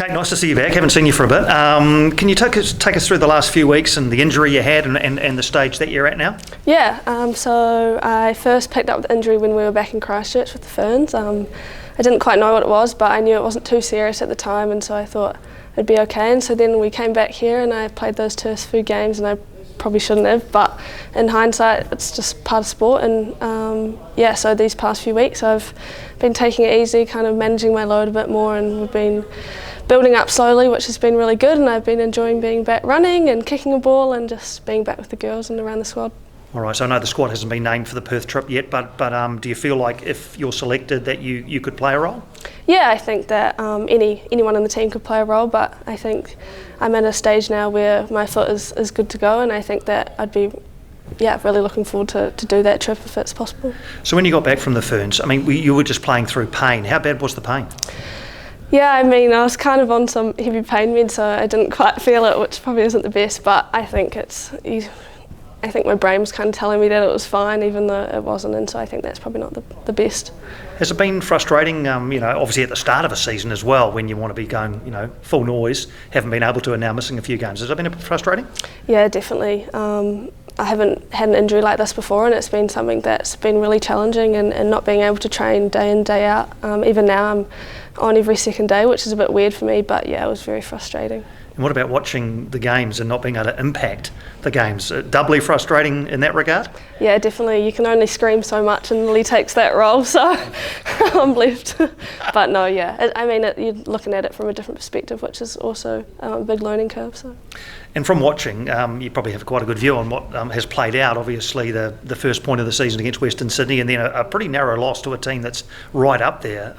Kate, nice to see you back. Haven't seen you for a bit. Can you take us through the last few weeks and the injury you had and the stage that you're at now? Yeah, so I first picked up the injury when we were back in Christchurch with the Ferns. I didn't quite know what it was, but I knew it wasn't too serious at the time, and so I thought it'd be okay. And so then we came back here and I played those first few games, and I probably shouldn't have, but in hindsight it's just part of sport. And so these past few weeks I've been taking it easy, kind of managing my load a bit more, and we've been building up slowly, which has been really good, and I've been enjoying being back running and kicking a ball and just being back with the girls and around the squad. All right, so I know the squad hasn't been named for the Perth trip yet, but do you feel like if you're selected that you could play a role? Yeah, I think that anyone in the team could play a role, but I think I'm at a stage now where my foot is good to go, and I think that I'd be really looking forward to do that trip if it's possible. So when you got back from the Ferns, I mean, you were just playing through pain. How bad was the pain? Yeah, I mean, I was kind of on some heavy pain meds, so I didn't quite feel it, which probably isn't the best, but I think my brain was kind of telling me that it was fine, even though it wasn't, and so I think that's probably not the best. Has it been frustrating, obviously at the start of a season as well, when you want to be going, full noise, haven't been able to, and now missing a few games? Has it been a bit frustrating? Yeah, definitely. I haven't had an injury like this before, and it's been something that's been really challenging, and not being able to train day in, day out. Even now I'm on every second day, which is a bit weird for me, but yeah, it was very frustrating. And what about watching the games and not being able to impact the games? Doubly frustrating in that regard? Yeah, definitely. You can only scream so much, and Lily takes that role, so I'm left. But no, yeah, you're looking at it from a different perspective, which is also a big learning curve. So. And from watching, you probably have quite a good view on what has played out. Obviously, the first point of the season against Western Sydney, and then a pretty narrow loss to a team that's right up there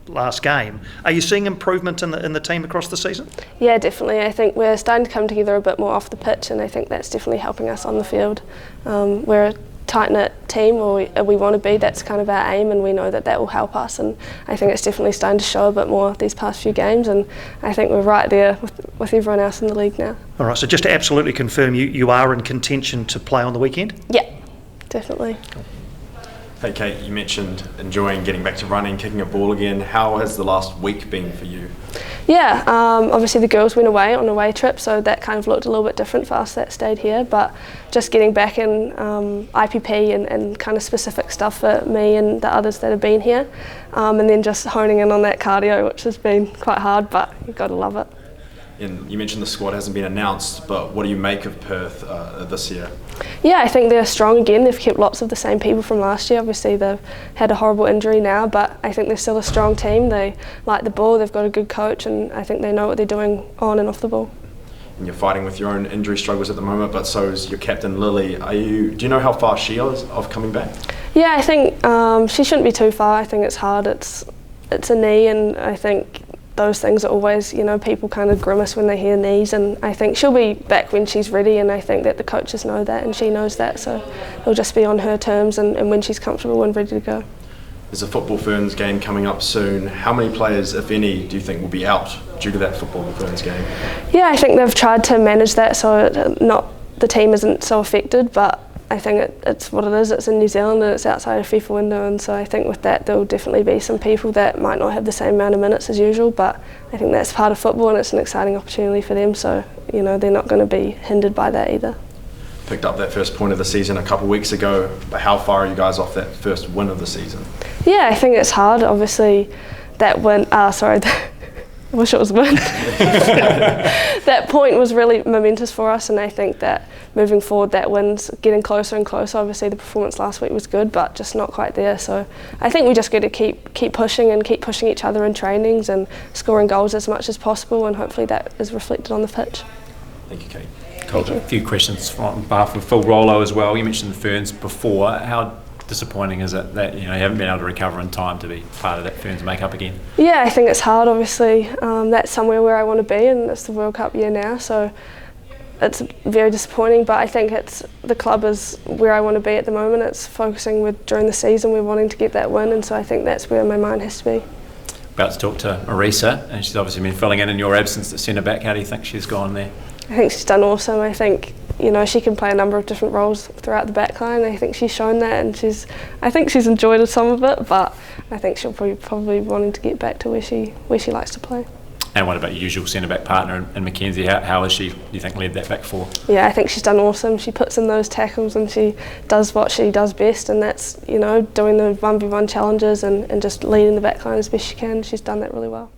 last game. Are you seeing improvement in the team across the season? Yeah, definitely. I think we're starting to come together a bit more off the pitch, and I think that's definitely helping us on the field. We're a tight-knit team, or we want to be. That's kind of our aim, and we know that will help us, and I think it's definitely starting to show a bit more these past few games, and I think we're right there with everyone else in the league now. All right, so just to absolutely confirm, you are in contention to play on the weekend? Yeah, definitely. Cool. Hey Kate, you mentioned enjoying getting back to running, kicking a ball again. How has the last week been for you? Yeah, obviously the girls went away on a away trip, so that kind of looked a little bit different for us that stayed here, but just getting back in IPP and kind of specific stuff for me and the others that have been here, and then just honing in on that cardio, which has been quite hard, but you've got to love it. And you mentioned the squad hasn't been announced, but what do you make of Perth this year? Yeah, I think they're strong again. They've kept lots of the same people from last year. Obviously they've had a horrible injury now, but I think they're still a strong team. They like the ball, they've got a good coach, and I think they know what they're doing on and off the ball. And you're fighting with your own injury struggles at the moment, but so is your captain Lily. Do you know how far she is of coming back? Yeah, I think she shouldn't be too far. I think it's hard. It's a knee, and I think those things are always, people kind of grimace when they hear knees, and I think she'll be back when she's ready, and I think that the coaches know that and she knows that, so it'll just be on her terms and when she's comfortable and ready to go. There's a Football Ferns game coming up soon. How many players, if any, do you think will be out due to that Football Ferns game? Yeah, I think they've tried to manage that so the team isn't so affected, but I think it's what it is. It's in New Zealand and it's outside a FIFA window, and so I think with that there'll definitely be some people that might not have the same amount of minutes as usual, but I think that's part of football and it's an exciting opportunity for them, so they're not going to be hindered by that either. Picked up that first point of the season a couple of weeks ago, but how far are you guys off that first win of the season? Yeah, I think it's hard. Obviously that win, I wish it was win. That point was really momentous for us, and I think that moving forward that win's getting closer and closer. Obviously the performance last week was good, but just not quite there, so I think we just got to keep pushing and keep pushing each other in trainings and scoring goals as much as possible, and hopefully that is reflected on the pitch. Thank you, Kate. Cool. A few questions on behalf of Phil Rollo as well. You mentioned the Ferns before. How disappointing is it that you haven't been able to recover in time to be part of that Ferns make-up again? Yeah, I think it's hard. Obviously that's somewhere where I want to be, and it's the World Cup year now, so it's very disappointing, but I think the club is where I want to be at the moment. It's focusing during the season, we're wanting to get that win, and so I think that's where my mind has to be. About to talk to Marisa, and she's obviously been filling in your absence at centre back. How do you think she's gone there? I think she's done awesome. I think she can play a number of different roles throughout the back line. I think she's shown that, and I think she's enjoyed some of it, but I think she'll probably wanting to get back to where she likes to play. And what about your usual centre-back partner in Mackenzie? How has she, do you think, led that back four? Yeah, I think she's done awesome. She puts in those tackles and she does what she does best, and that's, doing the 1v1 challenges and just leading the back line as best she can. She's done that really well.